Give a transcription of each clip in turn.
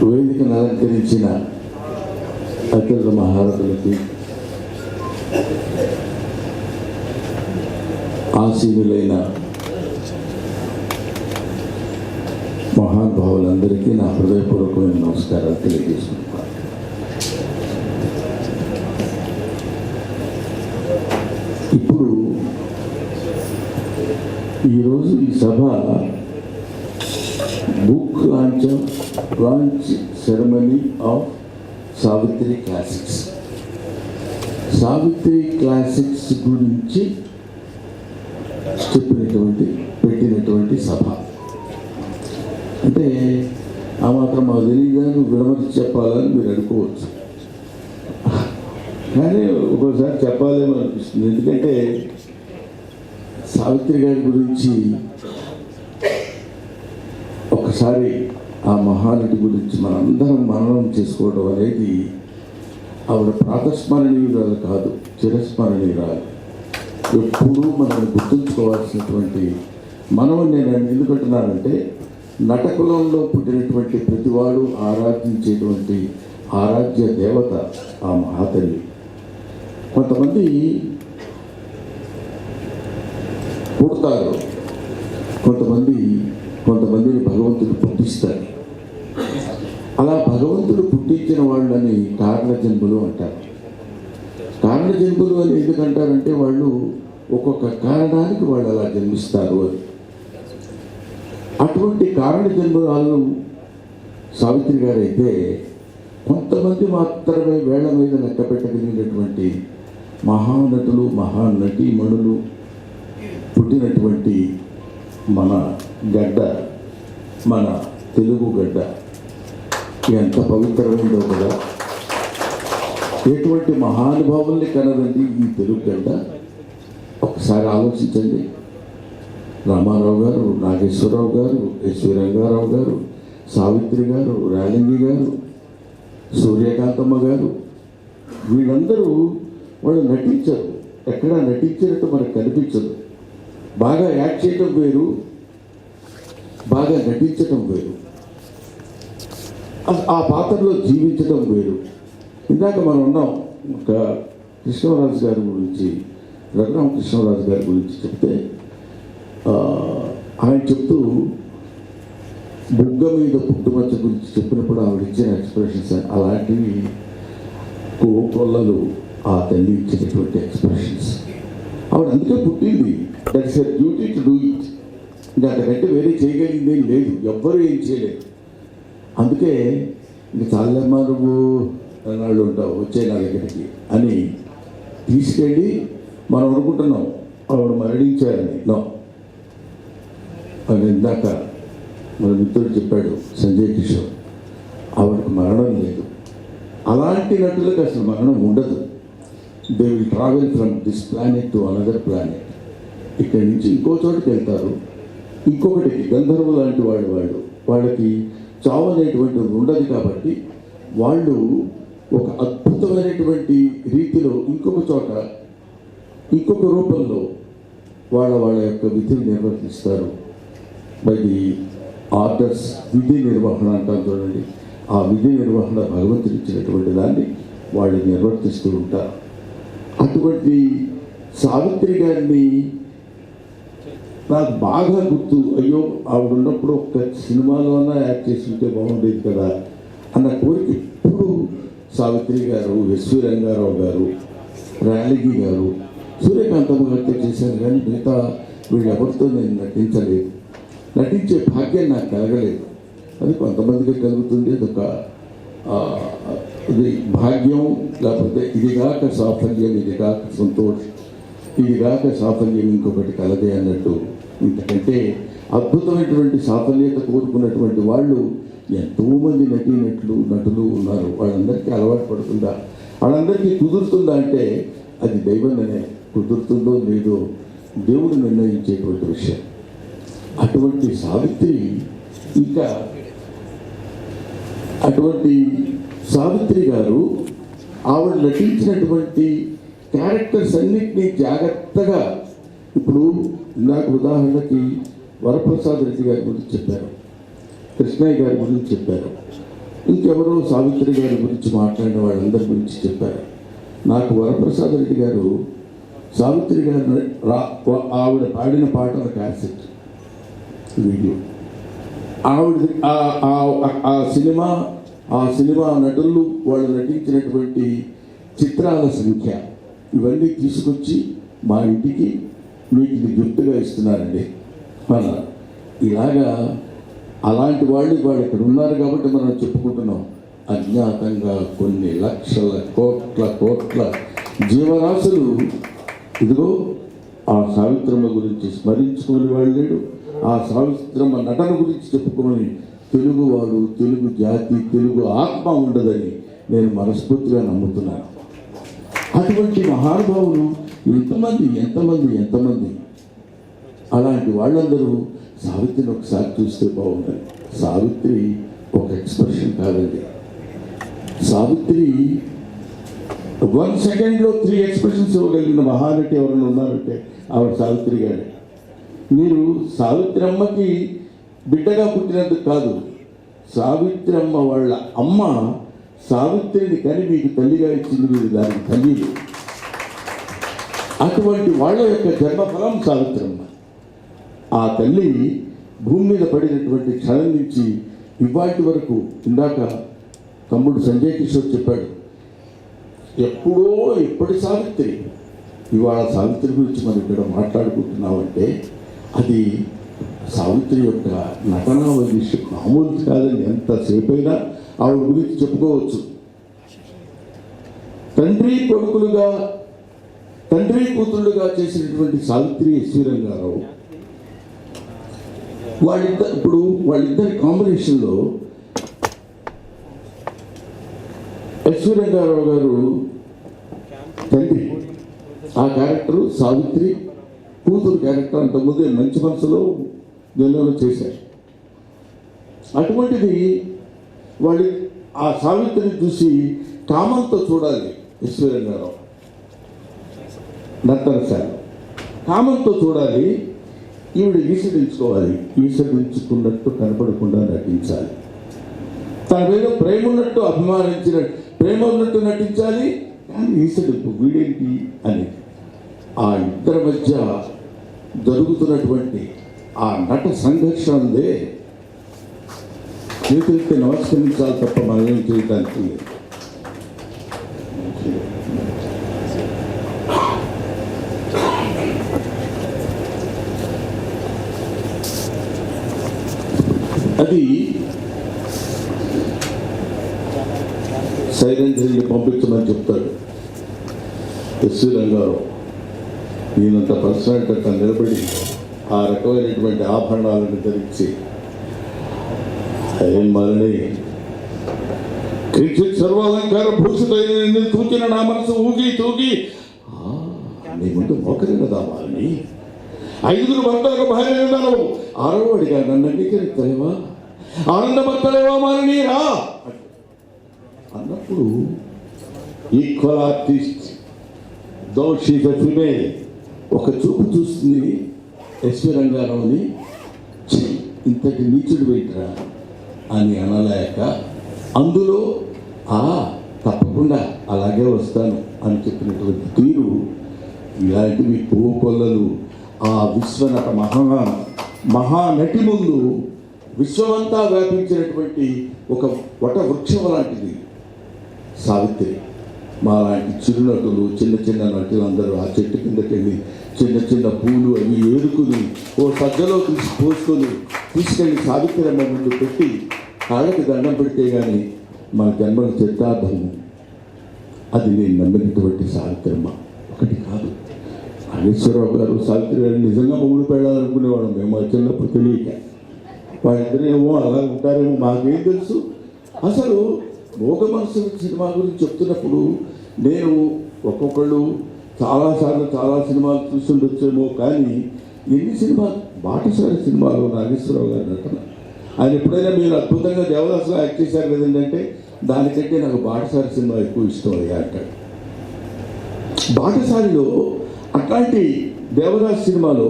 వేదికను అలంకరించిన అత్యంత మహారథులకి, ఆశీనులైన మహానుభావులందరికీ నా హృదయపూర్వకమైన నమస్కారాలు తెలియజేసుకుంటాను. ఇప్పుడు ఈరోజు ఈ సభ book launch ceremony of Savitri classics. Savitri classics గురించి పెట్టినటువంటి సభ. అంటే ఆ మాత్రం మాకు తెలియదు, విడమర్చి చెప్పాలని మీరు అనుకోవచ్చు. కానీ ఒక్కోసారి చెప్పాలేమో అనిపిస్తుంది. ఎందుకంటే సావిత్రి గారి గురించి ఒకసారి ఆ మహానటి గురించి మనందరం మననం చేసుకోవడం అనేది ఆవిడ ప్రాతస్మరణీయురాలు కాదు, చిరస్మరణీయురాలు. ఎప్పుడూ మనం గుర్తుంచుకోవాల్సినటువంటి నేను ఎందుకంటున్నానంటే నటకులంలో పుట్టినటువంటి ప్రతివాడు ఆరాధించేటువంటి ఆరాధ్య దేవత ఆ మహాతల్లి. కొంతమంది పుడతారు, కొంతమందిని భగవంతుడు పుట్టిస్తారు. అలా భగవంతుడు పుట్టించిన వాళ్ళని కారణజన్ములు అంటారు. కారణజన్ములు అని ఎందుకంటారంటే వాళ్ళు ఒక్కొక్క కారణానికి వాళ్ళు అలా జన్మిస్తారు అని. అటువంటి కారణజన్మురాలు సావిత్రి గారు అయితే కొంతమంది మాత్రమే వేళ్ల మీద లెక్క పెట్టగలిగినటువంటి మహానటులు, మహానటీమణులు పుట్టినటువంటి మన గడ్డ, మన తెలుగు గడ్డ ఎంత పవిత్రమైందో కదా. ఎటువంటి మహానుభావుల్ని కనదండి ఈ తెలుగు గడ్డ. ఒకసారి ఆలోచించండి. రామారావు గారు, నాగేశ్వరరావు గారు, ఎస్వి రంగారావు గారు, సావిత్రి గారు, రాలింగి గారు, సూర్యకాంతమ్మ గారు, వీళ్ళందరూ వాళ్ళు నటించరు. ఎక్కడా నటించినట్టు మనకు కనిపించదు. బాగా యాక్ట్ చేయటం వేరు, బాగా నటించటం వేరు, ఆ పాత్రలో జీవించడం వేరు. ఇందాక మనం ఉన్నాం ఒక కృష్ణరాజు గారి గురించి, రఘురామ కృష్ణరాజు గారి గురించి చెప్తే ఆయన చెప్తూ బుగ్గ మీద పుట్టుమచ్చ గురించి చెప్పినప్పుడు ఆవిడ ఇచ్చిన ఎక్స్ప్రెషన్స్ అలాంటివి కోకొల్లలు ఆ తల్లి ఇచ్చినటువంటి ఎక్స్ప్రెషన్స్. ఆవిడ అందుకే పుట్టింది. That's a duty to do it. ఇంకా అంతకంటే వేరే చేయగలిగింది ఏం లేదు, ఎవ్వరూ ఏం చేయలేదు. అందుకే ఇంక చాలమ్మా నువ్వు అన్నాళ్ళు ఉంటావు, వచ్చే నా దగ్గరికి అని తీసుకెళ్ళి మనం అనుకుంటున్నాం ఆవిడ మరణించారని. నో, అని ఇందాక మన మిత్రుడు చెప్పాడు సంజయ్ కిషోర్, ఆవిడకు మరణం లేదు. అలాంటి నటులకు అసలు మరణం ఉండదు. They will travel from this planet to another planet. ఇక్కడి నుంచి ఇంకో చోటుకి వెళ్తారు, ఇంకొకటికి. గంధర్వు లాంటి వాళ్ళకి చావు అనేటువంటిది ఉండదు. కాబట్టి వాళ్ళు ఒక అద్భుతమైనటువంటి రీతిలో ఇంకొక చోట, ఇంకొక రూపంలో వాళ్ళ యొక్క విధిని నిర్వర్తిస్తారు. బై ది ఆర్డర్స్, విధి నిర్వహణ అంటారు చూడండి. ఆ విధి నిర్వహణ భగవంతుడు ఇచ్చినటువంటి దాన్ని వాళ్ళు నిర్వర్తిస్తూ ఉంటారు. అటువంటి సావిత్రి గారిని నాకు బాగా గుర్తు. అయ్యో ఆవిడ ఉన్నప్పుడు ఒక సినిమాలోనా యాక్ట్ చేసి ఉంటే బాగుండేది కదా అన్న కోరిక ఇప్పుడు సావిత్రి గారు, ఎస్వి రంగారావు గారు, రాలిగి గారు, సూర్యకాంతమ్మ గారితో చేశాను. కానీ మిగతా వీళ్ళెవరితో నేను నటించలేదు. నటించే భాగ్యం నాకు కలగలేదు. అది కొంతమందికి కలుగుతుంది. అదొక భాగ్యం. లేకపోతే ఇదిగాక సాఫల్యం, ఇదిగాక సంతోషం, ఇదిగాక సాఫల్యం ఇంకొకటి కలదే అన్నట్టు. ఇంతకంటే అద్భుతమైనటువంటి సాఫల్యత కోరుకున్నటువంటి వాళ్ళు ఎంతోమంది నటులు ఉన్నారు. వాళ్ళందరికీ అలవాటు పడుతుందా, వాళ్ళందరికీ కుదురుతుందా అంటే అది దైవంగానే. కుదురుతుందో లేదో దేవుడు నిర్ణయించేటువంటి విషయం. అటువంటి సావిత్రి, ఇంకా అటువంటి సావిత్రి గారు ఆవిడ నటించినటువంటి క్యారెక్టర్స్ అన్నింటినీ జాగ్రత్తగా, ఇప్పుడు నాకు ఉదాహరణకి వరప్రసాద్ రెడ్డి గారి గురించి చెప్పారు, కృష్ణయ్య గారి గురించి చెప్పారు. ఇంకెవరో సావిత్రి గారి గురించి మాట్లాడిన వాళ్ళందరి గురించి చెప్పారు. నాకు వరప్రసాద్ రెడ్డి గారు సావిత్రి గారు ఆవిడ పాడిన పాటల క్యాసెట్ వీడియో, ఆవిడ ఆ సినిమా నటులు వాళ్ళు నటించినటువంటి చిత్రాల సంఖ్య ఇవన్నీ తీసుకొచ్చి మా ఇంటికి మీకు ఇది గిఫ్ట్గా ఇస్తున్నారండి అన్నారు. ఇలాగా అలాంటి వాళ్ళు ఇక్కడ ఉన్నారు కాబట్టి మనం చెప్పుకుంటున్నాం. అజ్ఞాతంగా కొన్ని లక్షల కోట్ల జీవరాశులు ఇదిగో ఆ సావిత్రమ్మ గురించి స్మరించుకునే వాళ్ళు లేడు, ఆ సావిత్రమ్మ నటన గురించి చెప్పుకోమని తెలుగువాడు, తెలుగు జాతి, తెలుగు ఆత్మ ఉండదని నేను మనస్ఫూర్తిగా నమ్ముతున్నాను. అటువంటి మహానుభావులు ఎంతమంది అలాంటి వాళ్ళందరూ సావిత్రిని ఒకసారి చూస్తే బాగుంటుంది. సావిత్రి ఒక ఎక్స్ప్రెషన్ కాదండి. సావిత్రి 1 సెకండ్లో 3 ఎక్స్ప్రెషన్స్ ఇవ్వగలిగిన మహానటి ఎవరైనా ఉన్నారంటే ఆవిడ సావిత్రి గారు. మీరు సావిత్రి అమ్మకి బిడ్డగా పుట్టినందుకు కాదు, సావిత్రి అమ్మ వాళ్ళ అమ్మ సావిత్రిని కని మీకు తల్లిగా ఇచ్చింది, మీరు దానికి తల్లి. అటువంటి వాళ్ళ యొక్క జన్మఫలం సావిత్రమ్మ. ఆ తల్లి భూమి మీద పడినటువంటి క్షణం నుంచి ఇవాటి వరకు, ఇందాక తమ్ముడు సంజయ్ కిషోర్ చెప్పాడు, ఎప్పటి సావిత్రి. ఇవాళ సావిత్రి గురించి మనం ఇక్కడ మాట్లాడుకుంటున్నామంటే అది సావిత్రి యొక్క నటన విషయం మామూలు కాదండి. ఎంతసేపు అయినా ఆవిడ గురించి చెప్పుకోవచ్చు. తండ్రి కూతురుగా చేసినటువంటి సావిత్రి ఎస్వి రంగారావు వాళ్ళిద్దరి కాంబినేషన్లో ఎస్వి రంగారావు గారు తండ్రి, ఆ క్యారెక్టరు సావిత్రి కూతురు క్యారెక్టర్ అంతకుముందే మంచి మనసులో నెలలో చేశారు. అటువంటిది వాళ్ళు ఆ సావిత్రిని చూసి కామంతో చూడాలి. ఎస్వి రంగారావు నర్తనశాల కామంతో చూడాలి. ఈవిడ ఈసడించుకున్నట్టు కనపడకుండా నటించాలి. తన మీద ప్రేమ ఉన్నట్టు ప్రేమ ఉన్నట్టు నటించాలి, కానీ ఈసడింపు వీడేంటి అని. ఆ ఇద్దరి మధ్య జరుగుతున్నటువంటి ఆ నట సంఘర్షణలే చేతులకి నమస్కరించాలి తప్ప మనం ఏం చేయడానికి. అది సైలెంట్ని పంపించమని చెప్తాడు ఎస్వి రంగారావు. ఈయనంత పర్సనాలిటీ అట్లా నిలబడి ఆ రకమైనటువంటి ఆభరణాలను ధరించి ఏం మారని సర్వాలంకార భూషితైన తూచిన నా మనసు ఊగి తూగి నీ ముందు మోకరి కదా మారని 5 భర్తలకు భార్య ఉన్నాను, 6వ వాడిగా నన్ను అంగీకరిస్తలేవా, ఆనందపడతలేవా మారని రా అన్నప్పుడు equal artist though she's a female ఒక చూపు చూస్తుంది ఎస్వి రంగారావుని, ఇంతటి నీచుడు పెట్టరా అని అనలేక అందులో తప్పకుండా అలాగే వస్తాను అని చెప్పినటువంటి తీరు, ఇలాంటివి పువ్వు కొల్లలు ఆ విశ్వనట మహానటి ముందు విశ్వమంతా వ్యాపించినటువంటి ఒక వటవృక్షం లాంటిది సావిత్రి. మా లాంటి చిరునటులు చిన్న నటులందరూ ఆ చెట్టు కిందకి వెళ్ళి చిన్న పూలు అవి ఏరుకుని ఓ సజ్జలో తీసుకెళ్ళి సావిత్రమ్మ ముందు పెట్టి కాళ్ళకి దండం పెడితే కానీ మన జన్మల చిత్తార్థము. అది నేను నమ్మినటువంటి సావిత్రమ్మ ఒకటి కాదు. నాగేశ్వరరావు గారు సావిత్రి గారిని నిజంగా మొగుడు పెళ్ళాలనుకునేవాళ్ళం మేము చిన్నప్పుడు తెలియక. వాళ్ళిద్దరేమో అలా ఉంటారేమో మాకేం తెలుసు. అసలు మోగ మనసు సినిమా గురించి చెప్తున్నప్పుడు నేను ఒక్కొక్కళ్ళు చాలా సినిమాలు చూస్తుండొచ్చేమో, కానీ ఎన్ని సినిమాలు బాటసారి సినిమాలో నాగేశ్వరరావు గారి నటన. ఆయన ఎప్పుడైనా మీరు అద్భుతంగా దేవదాసులో యాక్ట్ చేశారు కదంటే దానికంటే నాకు బాటసారి సినిమా ఎక్కువ ఇష్టం అయ్యా అంటాడు. బాటసారిలో అట్లాంటి దేవదాస్ సినిమాలో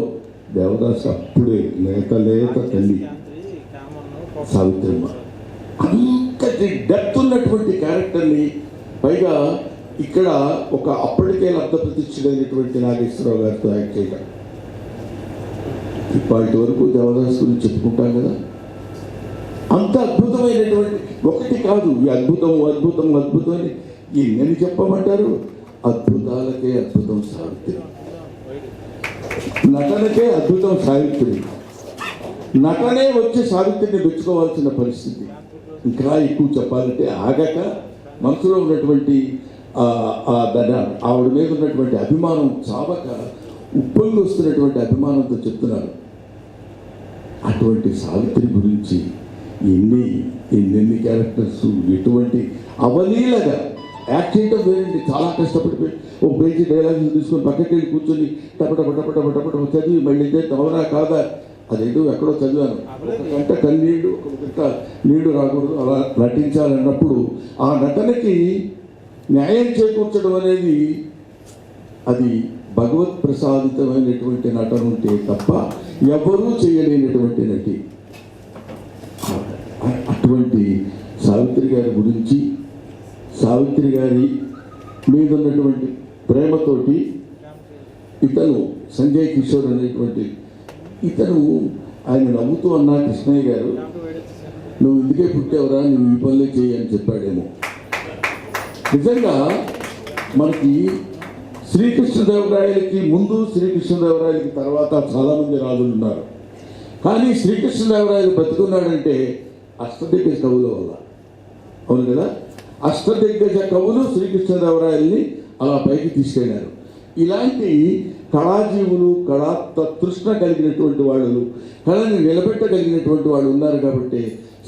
దేవదాస్ అప్పుడే లేత తల్లి సావిత్రమ్మ అంత అంతటి డెప్త్ ఉన్నటువంటి క్యారెక్టర్ని, పైగా ఇక్కడ ఒక అప్పటికే లబ్ధప్రతిష్ఠుడైనటువంటి నాగేశ్వరరావు గారితో యాక్ట్ చేయడం. ఇప్పటి వరకు దేవదాస్ గురించి చెప్పుకుంటాం కదా, అంత అద్భుతమైనటువంటి ఒకటి కాదు, ఈ అద్భుతం అద్భుతం అద్భుతం అని ఎన్ని చెప్పమంటారు. అద్భుతాలకే అద్భుతం సావిత్రి, నటనకే అద్భుతం సావిత్రి, నటనే వచ్చి సావిత్రిని మెచ్చుకోవాల్సిన పరిస్థితి. ఇంకా ఎక్కువ చెప్పాలంటే ఆగక మనసులో ఉన్నటువంటి ఆవిడ మీద ఉన్నటువంటి అభిమానం చావక ఉప్పొంగి వస్తున్నటువంటి అభిమానంతో చెప్తున్నారు. అటువంటి సావిత్రి గురించి ఎన్నెన్ని క్యారెక్టర్స్, ఎటువంటి అవలీలగా యాక్ట్ చేయడం వేరండి. చాలా కష్టపడిపోయి ఒక పేజీ డైలాగ్స్ తీసుకొని పక్కకి వెళ్ళి కూర్చొని టపటపటపటపటపట చదివి మళ్ళీ అవునా కాదా, అదేంటో ఎక్కడో చదివాను, ఒక గంట కన్నీళ్ళు ఒక గంట నీళ్లు రాకూడదు, అలా నటించాలన్నప్పుడు ఆ నటనకి న్యాయం చేకూర్చడం అనేది అది భగవత్ ప్రసాదితమైనటువంటి నటన ఉంటే తప్ప ఎవరూ చేయలేనటువంటి నటి. అటువంటి సావిత్రి గారి గురించి, సావిత్రి గారి మీద ఉన్నటువంటి ప్రేమతోటి ఇతను సంజయ్ కిషోర్ అనేటువంటి ఇతను ఆయన నవ్వుతూ అన్నా, కృష్ణయ్య గారు నువ్వు ఇందుకే పుట్టావురా, నువ్వు ఈ పనులే చేయి అని చెప్పాడేమో. నిజంగా మనకి శ్రీకృష్ణదేవరాయలకి ముందు, శ్రీకృష్ణదేవరాయలకి తర్వాత చాలామంది రాజులు ఉన్నారు. కానీ శ్రీకృష్ణదేవరాయలు బతుకున్నాడంటే అష్టదిగ్గజ కవుల వల్ల. అవును కదా, అష్టదిగ్గజ కవులు శ్రీకృష్ణదేవరాయల్ని అలా పైకి తీసుకెళ్ళారు. ఇలాంటి కళాజీవులు, కళా తృష్ణ కలిగినటువంటి వాళ్ళు, కళని నిలబెట్టగలిగినటువంటి వాళ్ళు ఉన్నారు. కాబట్టి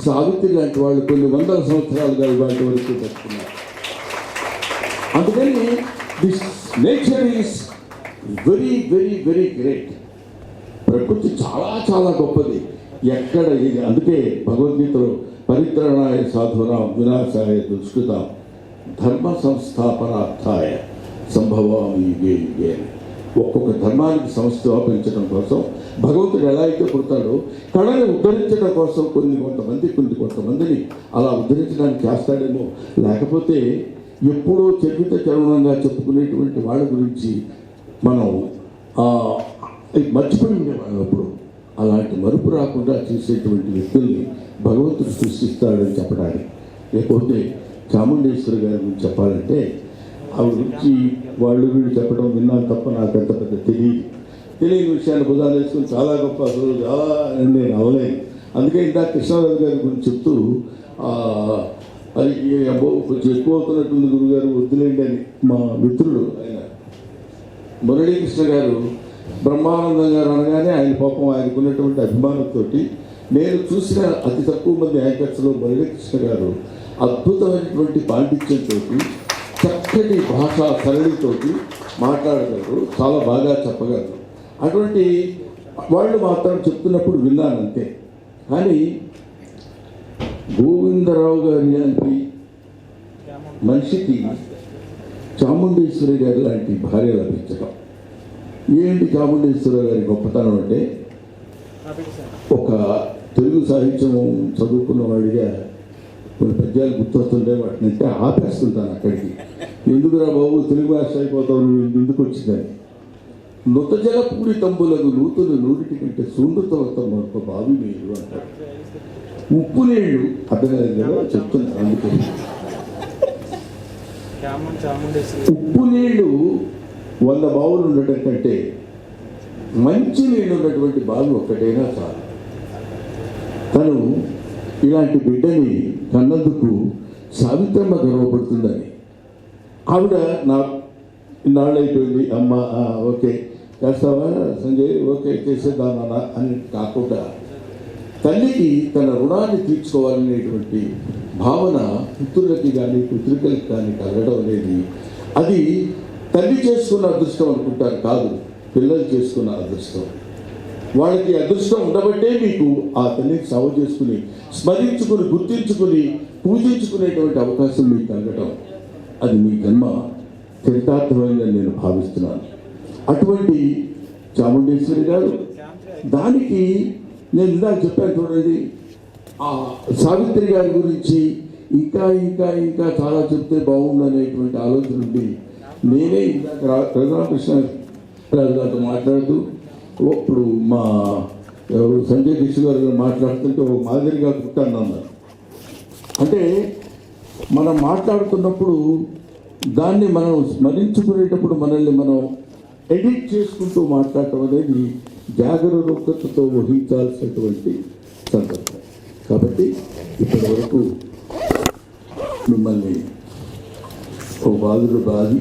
సావిత్రి లాంటి వాళ్ళు కొన్ని వందల సంవత్సరాలుగా ఇవాళ వరకు బతుకున్నారు. అందుకని this nature is very very very great. ప్రకృతి చాలా చాలా గొప్పది. ఎక్కడ ఇది, అందుకే భగవద్గీతలో పరిత్రాణాయ సాధూనాం వినాశాయ దుష్కృతాం ధర్మ సంస్థాపనార్థాయ సంభవామి యుగే యుగే. ఒక్కొక్క ధర్మానికి సంస్థాపించడం కోసం భగవంతుడు ఎలా అయితే పుడతాడో, కళని ఉద్ధరించడం కోసం కొంతమందిని అలా ఉద్ధరించడానికి చేస్తాడేమో. లేకపోతే ఎప్పుడో చరిత్ర చరణంగా చెప్పుకునేటువంటి వాళ్ళ గురించి మనం మర్చిపోయి ఉండేవాళ్ళం. అప్పుడు అలాంటి మరుపు రాకుండా చూసేటువంటి వ్యక్తుల్ని భగవంతుడు సృష్టిస్తాడని చెప్పడానికి. లేకపోతే చాముండేశ్వరి గారి గురించి చెప్పాలంటే ఆవిడ గురించి వాళ్ళు వీళ్ళు చెప్పడం విన్నాను తప్ప నాకు ఎంత పెద్ద తెలియని విషయాన్ని భుజాలు వేసుకుని చాలా గొప్ప అసలు చాలా నేను అవలేను. అందుకే ఇందాక కృష్ణరాజు గారి గురించి చెప్తూ అది కొంచెం ఎక్కువ అవుతున్నట్టుంది గురుగారు, వద్దులేండి అని మా మిత్రుడు ఆయన మురళీకృష్ణ గారు బ్రహ్మానందం గారు అనగానే ఆయన పాపం ఆయనకున్నటువంటి అభిమానంతో నేను చూసిన అతి తక్కువ మంది యాంకర్స్లో మురళీకృష్ణ గారు అద్భుతమైనటువంటి పాండిత్యంతో, చక్కటి భాషా సరళితోటి మాట్లాడగలరు, చాలా బాగా చెప్పగలరు. అటువంటి వాళ్ళు మాత్రం చెప్తున్నప్పుడు విన్నానంతే. కానీ గోవిందరావు గారి లాంటి మనిషికి చాముండేశ్వరి గారి లాంటి భార్య లభించడం ఏంటి? చాముండేశ్వరి గారి గొప్పతనం అంటే, ఒక తెలుగు సాహిత్యం చదువుకున్న వాడిగా కొన్ని పద్యాలు గుర్తొస్తుంటే వాటిని అంటే ఆపేస్తుంటాను అక్కడికి. ఎందుకురా బాబు తెలుగు భాష అయిపోతావు, ఎందుకు వచ్చిందని. నృతజల పూడి తంబులకు నూతులు నూరిటి కంటే సూండ్రతవతం బావి నీళ్ళు అంటారు. ఉప్పు నీళ్ళు అర్థం చెప్తున్నారు. అందుకే ఉప్పు నీళ్ళు 100 బావులు ఉండటం కంటే మంచి నీళ్ళు ఉన్నటువంటి బావి ఒక్కటైనా చాలు. తను ఇలాంటి బిడ్డని కన్నందుకు సావిత్రమ్మ గర్వపడుతుందని. ఆవిడ నా ఇన్నాళ్ళు అయిపోయింది అమ్మ, ఓకే చేస్తావా సంజయ్, ఓకే చేసేద్దామన్నా అని కాకుండా తల్లికి తన రుణాన్ని తీర్చుకోవాలనేటువంటి భావన పుత్రులకి కానీ పుత్రికలకి కానీ కలగడం అనేది అది తల్లి చేసుకున్న అదృష్టం అనుకుంటారు, కాదు పిల్లలు చేసుకున్న అదృష్టం. వాళ్ళకి అదృష్టం ఉండబట్టే మీకు ఆ తల్లిని సేవ చేసుకుని, స్మరించుకుని, గుర్తించుకుని, పూజించుకునేటువంటి అవకాశం మీకు కలగటం, అది మీ జన్మ చరితార్థమైందని నేను భావిస్తున్నాను. అటువంటి చాముండేశ్వరి గారు, దానికి నేను ఇందాక చెప్పాను చూడండి, ఆ సావిత్రి గారి గురించి ఇంకా ఇంకా ఇంకా చాలా చెప్తే బాగుండు అనేటువంటి ఆలోచన ఉండి నేనే ఇందాక రఘురామకృష్ణ రాజు గారితో మాట్లాడుతూ ఇప్పుడు మా ఎవరు సంజయ్ కిషోర్ గారు మాట్లాడుతుంటే ఒక మాదిరిగా పుట్టాను అన్నారు. అంటే మనం మాట్లాడుతున్నప్పుడు దాన్ని మనం స్మరించుకునేటప్పుడు మనల్ని మనం ఎడిట్ చేసుకుంటూ మాట్లాడటం అనేది జాగరూకతతో వహించాల్సినటువంటి సందర్భం. కాబట్టి ఇప్పటి వరకు మిమ్మల్ని ఓ బాధలు బాధి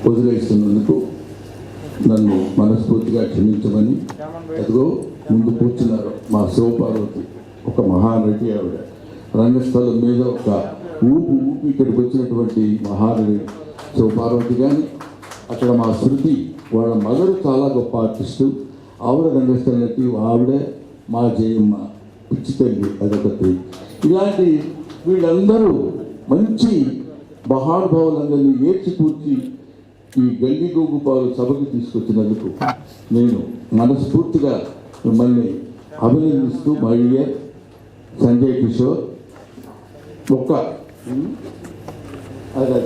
వదిలేస్తున్నందుకు నన్ను మనస్ఫూర్తిగా క్షమించమని. అదిగో ముందు కూర్చున్నారు మా శివపార్వతి, ఒక మహానటి. ఆవిడ రంగస్థలం మీద ఒక ఊపి ఇక్కడికి వచ్చినటువంటి మహానటి శివపార్వతి. కానీ అక్కడ మా శృతి వాళ్ళ మదరు చాలా గొప్ప ఆర్టిస్టు. ఆవిడ రంగస్థల నటి. ఆవిడ మా జయమ్మ పిచ్చి తల్లి అదొకటి. ఇలాంటి వీళ్ళందరూ మంచి మహానుభావులందరినీ ఏడ్చి కూర్చి ఈ గల్లి గోగుపాలు సభకి తీసుకొచ్చినందుకు నేను మనస్ఫూర్తిగా మిమ్మల్ని అభినందిస్తూ మై డియర్ సంజయ్ కిషోర్. అదే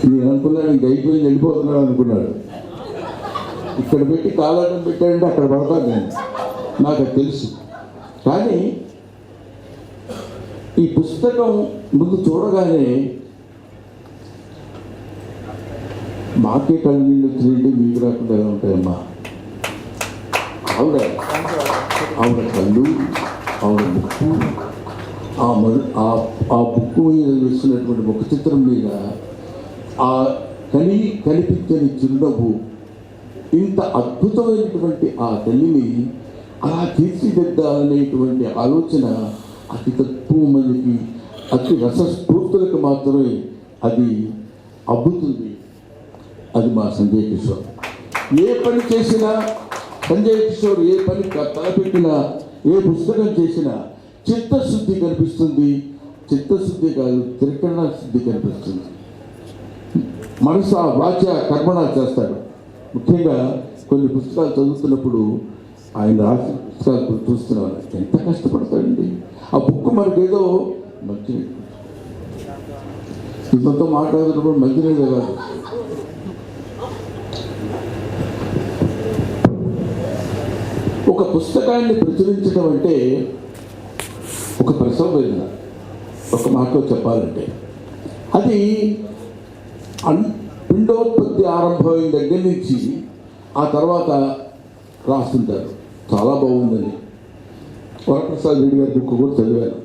నేను అనుకున్నాను ఇంక అయిపోయింది వెళ్ళిపోతున్నాడు అనుకున్నాడు. ఇక్కడ పెట్టి కాలాటం పెట్టాడంటే అక్కడ పడతాను నేను, నాకు అది తెలుసు. కానీ ఈ పుస్తకం ముందు చూడగానే మాకే కళ్ళు నీళ్ళు వచ్చినట్టు మీకు రాకుండా ఎలా ఉంటాయమ్మా. ఆవిడ కళ్ళు, ఆవిడ బుక్కు, ఆ బుక్కు మీద వేస్తున్నటువంటి ముఖ చిత్రం మీద ఆ కనిపించని చిరునవ్వు, ఇంత అద్భుతమైనటువంటి ఆ తల్లిని అలా తీర్చిదిద్దాలనేటువంటి ఆలోచన అతి తక్కువ మందికి, అతి రసస్ఫూర్తులకు మాత్రమే అది అబ్బుతుంది. అది మా సంజయ్ కిషోర్. ఏ పని చేసినా సంజయ్ కిషోర్ ఏ పని తలపెట్టినా, ఏ పుస్తకం చేసినా చిత్తశుద్ధి కనిపిస్తుంది. చిత్తశుద్ధి కాదు, త్రికరణ శుద్ధి కనిపిస్తుంది. మనస వాచ కర్మణ చేస్తాడు. ముఖ్యంగా కొన్ని పుస్తకాలు చదువుతున్నప్పుడు ఆయన రాసిన పుస్తకాలు చూస్తున్నాను, ఎంత కష్టపడతాడండి. ఆ బుక్ మనకేదో మంచినీళ్ళు, ఇంతతో మాట్లాడుతున్నప్పుడు మంచినీళ్ళు కాదు, ఒక పుస్తకాన్ని ప్రచురించడం అంటే ఒక ప్రసవ వేదన. ఒక మాటలో చెప్పాలంటే అది పిండోత్పత్తి ఆరంభమైన దగ్గర నుంచి ఆ తర్వాత రాస్తుంటారు. చాలా బాగుందని వరప్రసాద్ రెడ్డి గారి బుక్ కూడా చదివాను.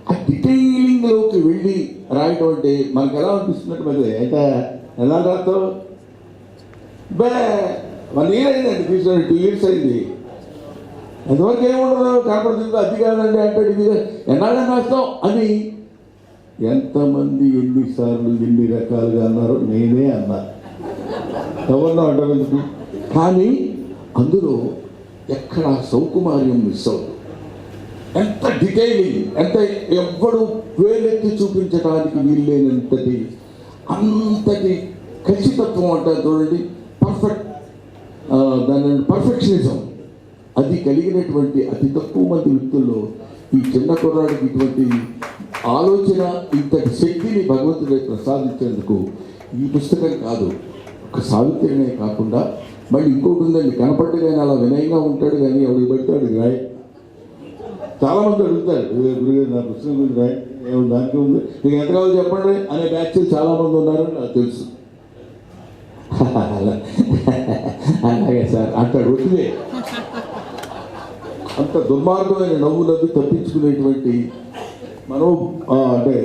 ఆ డీటెయిలింగ్లోకి వెళ్ళి రాయటం అంటే మనకు ఎలా అనిపిస్తున్నట్టు, మరి అయితే ఎలా రాస్తావు బే 1 year అయిందండి, తీసుకొని 2 years అయింది, ఎంతవరకు ఏముండదు కనపడుతుందో అది కాదండి అంటాడు. ఇది ఎన్నాళ్ళని రాస్తాం అని ఎంతమంది ఎన్నిసార్లు ఎన్ని రకాలుగా అన్నారో నేనే అన్నా, ఎవరినో అంటారు. కానీ అందులో ఎక్కడ సౌకుమార్యం మిస్ అవుతుంది. ఎంత డీటెయిలింగ్, ఎంత ఎవ్వడు వేలెత్తి చూపించడానికి వీల్లేనంతటి అంతటి ఖచ్చితత్వం అంటారు చూడండి. దాని పర్ఫెక్షనిజం అది కలిగినటువంటి అతి తక్కువ మంది వ్యక్తుల్లో ఈ చిన్న కుర్రాడికి ఇటువంటి ఆలోచన, ఇంతటి శక్తిని భగవంతుడే ప్రసాదించేందుకు ఈ పుస్తకం కాదు, ఒక సావిత్రినే కాకుండా మళ్ళీ ఇంకోటి ఉందండి. కనపడ్డగానే అలా వినయంగా ఉంటాడు, కానీ ఎవరికి పడతాడు రాయ్. చాలామంది అడుగుతారు, గురుగారు నా పుస్తకం గురించి రాయ్, ఏమి దానికి ఉంది, మీకు ఎంత కావాలో చెప్పండి అనే బ్యాచ్లు చాలామంది ఉన్నారని నాకు తెలుసు. అలాగే సార్ అంటాడు. ఒట్టిదే అంత దుర్మార్గమైన నవ్వులవి తప్పించుకునేటువంటి అంటే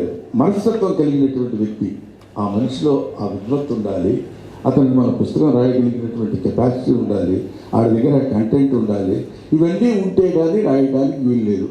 మనస్తత్వం కలిగినటువంటి వ్యక్తి. ఆ మనిషిలో ఆ విద్వత్తు ఉండాలి, అతనికి మన పుస్తకం రాయగలిగినటువంటి కెపాసిటీ ఉండాలి, ఆడి దగ్గర కంటెంట్ ఉండాలి. ఇవన్నీ ఉంటే కానీ రాయడానికి వీలు లేదు.